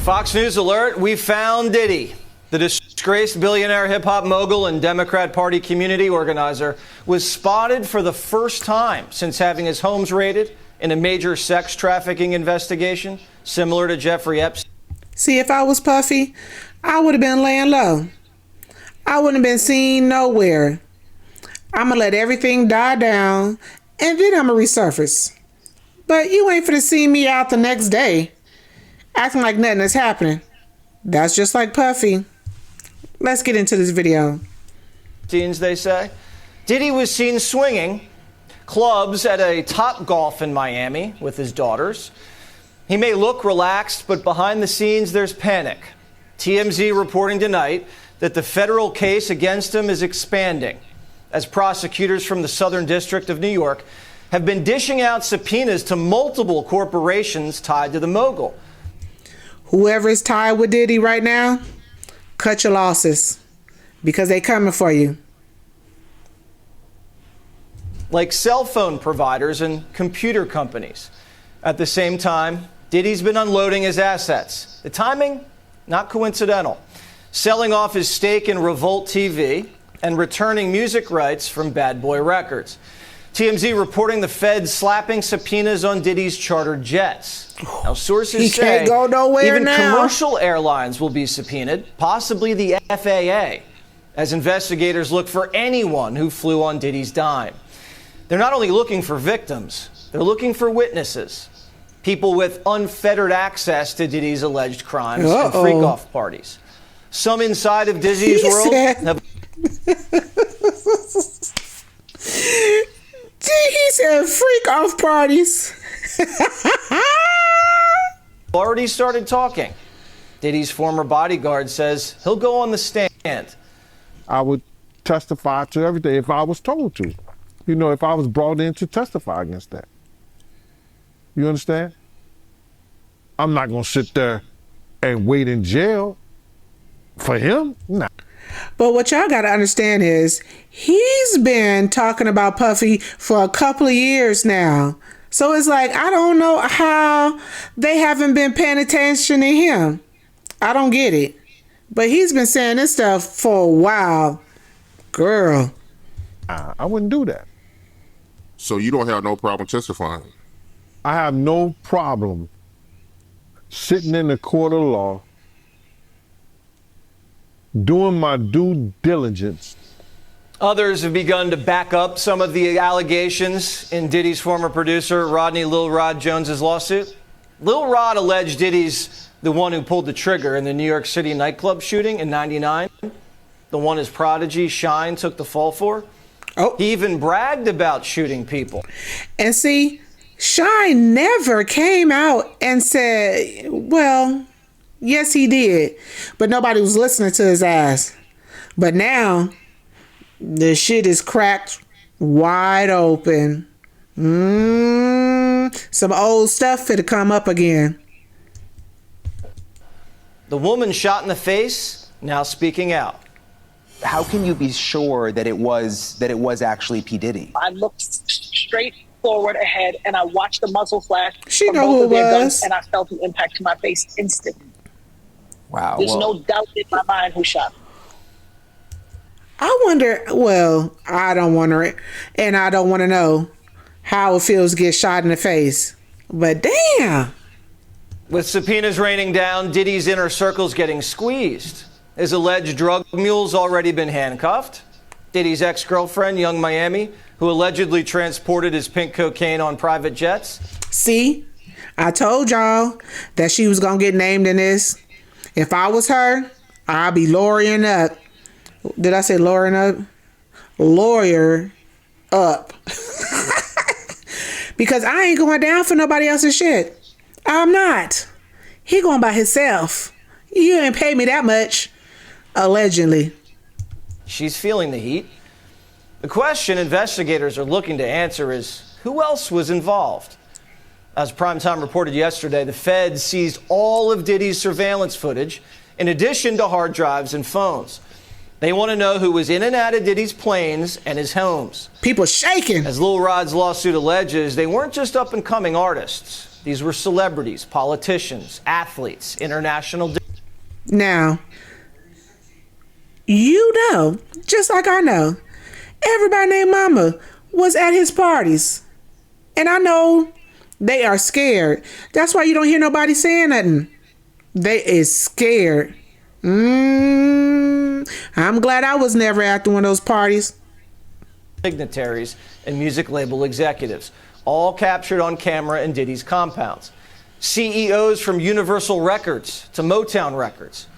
Fox News alert, we found Diddy. The disgraced billionaire hip-hop mogul and Democrat Party community organizer was spotted for the first time since having his homes raided in a major sex trafficking investigation, similar to Jeffrey Epstein. See, if I was Puffy, I would have been laying low. I wouldn't have been seen nowhere. I'm going to let everything die down, and then I'm going to resurface. But you ain't finna see me out the next day, acting like nothing is happening. That's just like Puffy. Let's get into this video. They say. Diddy was seen swinging clubs at a Topgolf in Miami with his daughters. He may look relaxed, but behind the scenes, there's panic. TMZ reporting tonight that the federal case against him is expanding as prosecutors from the Southern District of New York have been dishing out subpoenas to multiple corporations tied to the mogul. Whoever is tied with Diddy right now, cut your losses because they coming for you. Like cell phone providers and computer companies. At the same time, Diddy's been unloading his assets. The timing, not coincidental. Selling off his stake in Revolt TV and returning music rights from Bad Boy Records. TMZ reporting the Fed slapping subpoenas on Diddy's chartered jets. Now, sources say can't go nowhere even now. Commercial airlines will be subpoenaed, possibly the FAA, as investigators look for anyone who flew on Diddy's dime. They're not only looking for victims, they're looking for witnesses, people with unfettered access to Diddy's alleged crimes and freak-off parties. Some inside of Diddy's world have... He said freak off parties. already started talking. Diddy's former bodyguard says he'll go on the stand. I would testify to everything if I was told to. You know, if I was brought in to testify against that. You understand? I'm not going to sit there and wait in jail for him. Nah. But what y'all got to understand is he's been talking about Puffy for a couple of years now. So it's like, I don't know how they haven't been paying attention to him. I don't get it. But he's been saying this stuff for a while. Girl. I wouldn't do that. So you don't have no problem testifying? I have no problem sitting in the court of law, doing my due diligence. Others have begun to back up some of the allegations in Diddy's former producer, Rodney Lil Rod Jones's lawsuit. Lil Rod alleged Diddy's the one who pulled the trigger in the New York City nightclub shooting in '99, the one his prodigy, Shine, took the fall for. Oh. He even bragged about shooting people. And see, Shine never came out and said, well, yes, he did. But nobody was listening to his ass. But now, the shit is cracked wide open. Some old stuff finna come up again. The woman shot in the face, now speaking out. How can you be sure that it was actually P. Diddy? I looked straight forward ahead and I watched the muzzle flash She from know both who of their it guns, was. and I felt the impact to my face instantly. Wow. There's no doubt in my mind who shot me. I wonder, well, I don't wonder it, and I don't want to know how it feels to get shot in the face. But damn. With subpoenas raining down, Diddy's inner circle's getting squeezed. His alleged drug mule's already been handcuffed. Diddy's ex-girlfriend, Young Miami, who allegedly transported his pink cocaine on private jets. See, I told y'all that she was going to get named in this. If I was her, I'd be lawyering up. Did I say lawyering up? Lawyer up. Because I ain't going down for nobody else's shit. I'm not. He going by himself. You ain't pay me that much. Allegedly. She's feeling the heat. The question investigators are looking to answer is, who else was involved? As Primetime reported yesterday, the Fed seized all of Diddy's surveillance footage, in addition to hard drives and phones. They want to know who was in and out of Diddy's planes and his homes. People shaking. As Lil Rod's lawsuit alleges, they weren't just up-and-coming artists. These were celebrities, politicians, athletes, international. Now, you know, just like I know, everybody named Mama was at his parties. And I know they are scared. That's why you don't hear nobody saying nothing. They is scared. I'm glad I was never at one of those parties. Dignitaries and music label executives, all captured on camera in Diddy's compounds. CEOs from Universal Records to Motown Records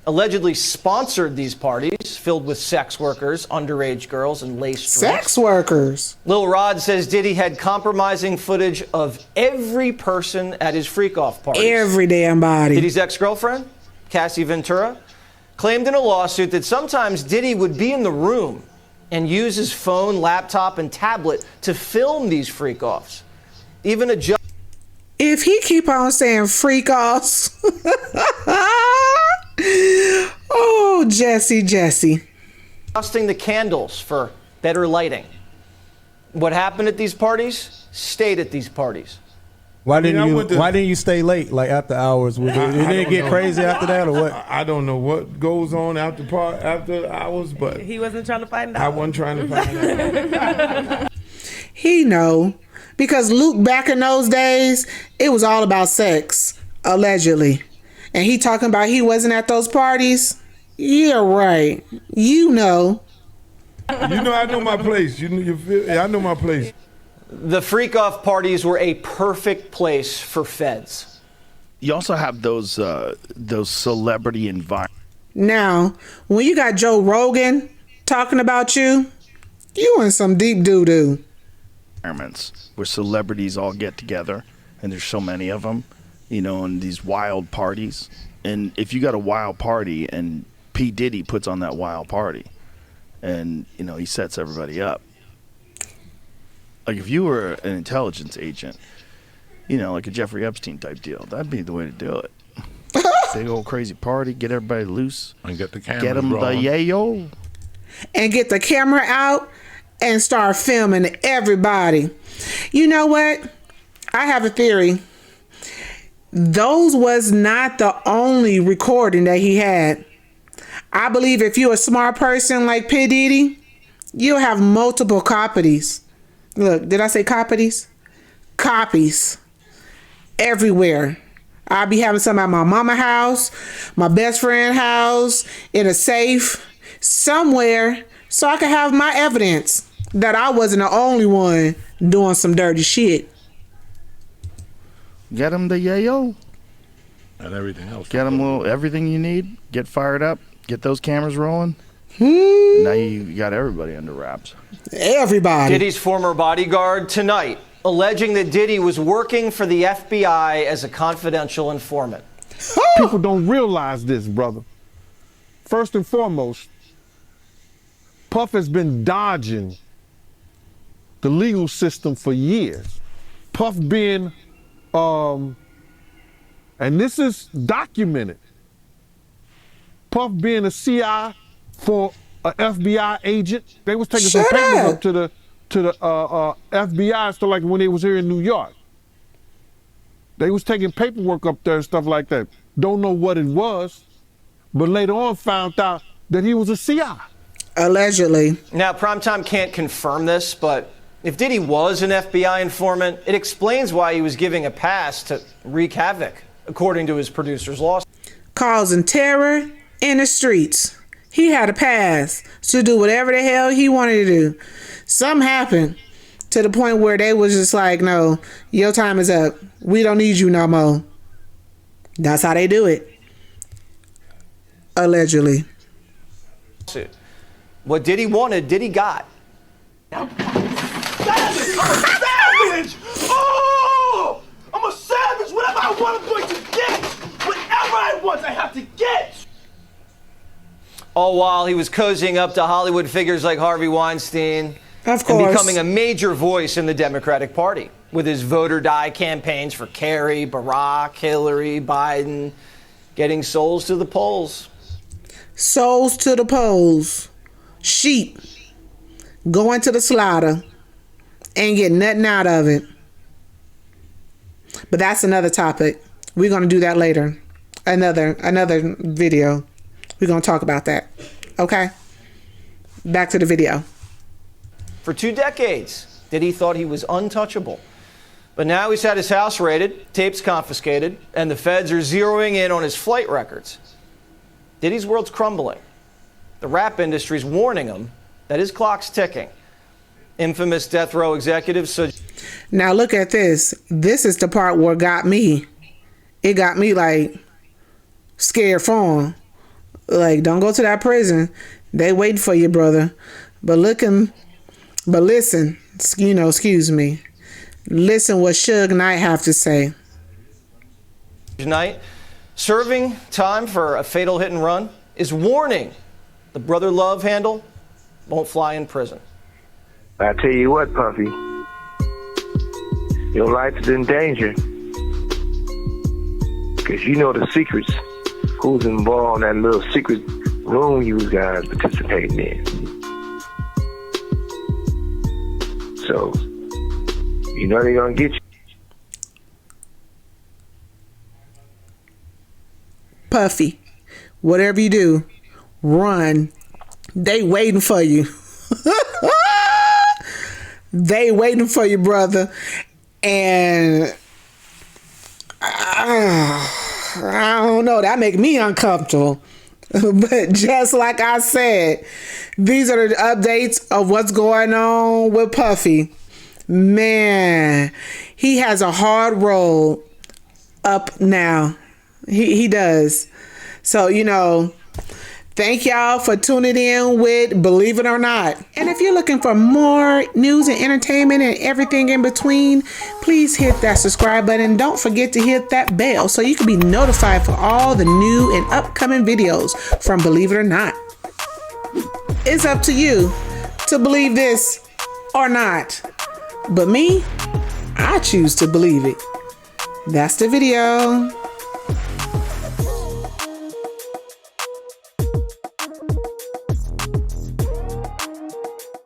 allegedly sponsored these parties filled with sex workers, underage girls, and laced drinks. Sex workers. Lil Rod says Diddy had compromising footage of every person at his freak-off parties. Every damn body. Diddy's ex-girlfriend, Cassie Ventura, claimed in a lawsuit that sometimes Diddy would be in the room and use his phone, laptop, and tablet to film these freak-offs. Even a judge. If he keep on saying freak-offs. Oh, Jessie. Adjusting the candles for better lighting. What happened at these parties stayed at these parties. Why didn't you stay late, like after hours? Did it get crazy after that, or what? I don't know what goes on after hours, but he wasn't trying to find out. I wasn't trying to find out. He know. Because Luke, back in those days, it was all about sex, allegedly. And he talking about he wasn't at those parties? Yeah, right. You know. You know, I know my place. I know my place. The freak-off parties were a perfect place for feds. You also have those celebrity environments. Now, when you got Joe Rogan talking about you in some deep doo-doo. Where celebrities all get together, and there's so many of them, you know, in these wild parties. And if you got a wild party and P. Diddy puts on that wild party, and, you know, he sets everybody up. Like, if you were an intelligence agent, you know, like a Jeffrey Epstein type deal, that'd be the way to do it. Big old crazy party, get everybody loose. And get the cameras Get them rolling. the yayo. And get the camera out and start filming everybody. You know what? I have a theory. Those was not the only recording that he had. I believe if you're a smart person like P. Diddy, you'll have multiple copies. Look, did I say copies? Copies. Everywhere. I'll be having some at my mama's house, my best friend's house, in a safe, somewhere, so I can have my evidence that I wasn't the only one doing some dirty shit. Get them the yayo. And everything else. Get them everything you need. Get fired up. Get those cameras rolling. Now you got everybody under wraps. Everybody. Diddy's former bodyguard tonight alleging that Diddy was working for the FBI as a confidential informant. People don't realize this, brother. First and foremost, Puff has been dodging the legal system for years. Puff being, and this is documented, Puff being a CI for an FBI agent. They was taking some papers up to the FBI, so like when they was here in New York. They was taking paperwork up there and stuff like that. Don't know what it was, but later on found out that he was a CI. Allegedly. Now, Primetime can't confirm this, but if Diddy was an FBI informant, it explains why he was giving a pass to wreak havoc, according to his producer's lawsuit. Causing terror in the streets. He had a pass to do whatever the hell he wanted to do. Something happened to the point where they was just like, no, your time is up. We don't need you no more. That's how they do it. Allegedly. What Diddy wanted, Diddy got. I'm a savage! Oh! I'm a savage! Whatever I want, I'm going to get! Whatever I want, I have to get! All while he was cozying up to Hollywood figures like Harvey Weinstein. Of course. And becoming a major voice in the Democratic Party with his vote or die campaigns for Kerry, Barack, Hillary, Biden, getting souls to the polls. Souls to the polls. Sheep going to the slaughter. Ain't getting nothing out of it. But that's another topic. We're going to do that later. Another video. We're going to talk about that. Okay? Back to the video. For 2 decades, Diddy thought he was untouchable. But now he's had his house raided, tapes confiscated, and the feds are zeroing in on his flight records. Diddy's world's crumbling. The rap industry's warning him that his clock's ticking. Infamous death row executive Now look at this. This is the part where it got me. It got me like scared for him. Like, don't go to that prison. They waiting for you, brother. But listen, excuse me. Listen what Suge Knight have to say. Knight, serving time for a fatal hit and run, is warning the brother love handle won't fly in prison. I tell you what, Puffy, your life is in danger. Because you know the secrets, who's involved in that little secret room you guys participating in. So, you know they're going to get you. Puffy, whatever you do, run. They waiting for you. They waiting for you, brother. And I don't know, that make me uncomfortable. But just like I said, these are the updates of what's going on with Puffy. Man, he has a hard road up now. He does. So, thank y'all for tuning in with Believe It or Not. And if you're looking for more news and entertainment and everything in between, please hit that subscribe button. Don't forget to hit that bell so you can be notified for all the new and upcoming videos from Believe It or Not. It's up to you to believe this or not. But me, I choose to believe it. That's the video.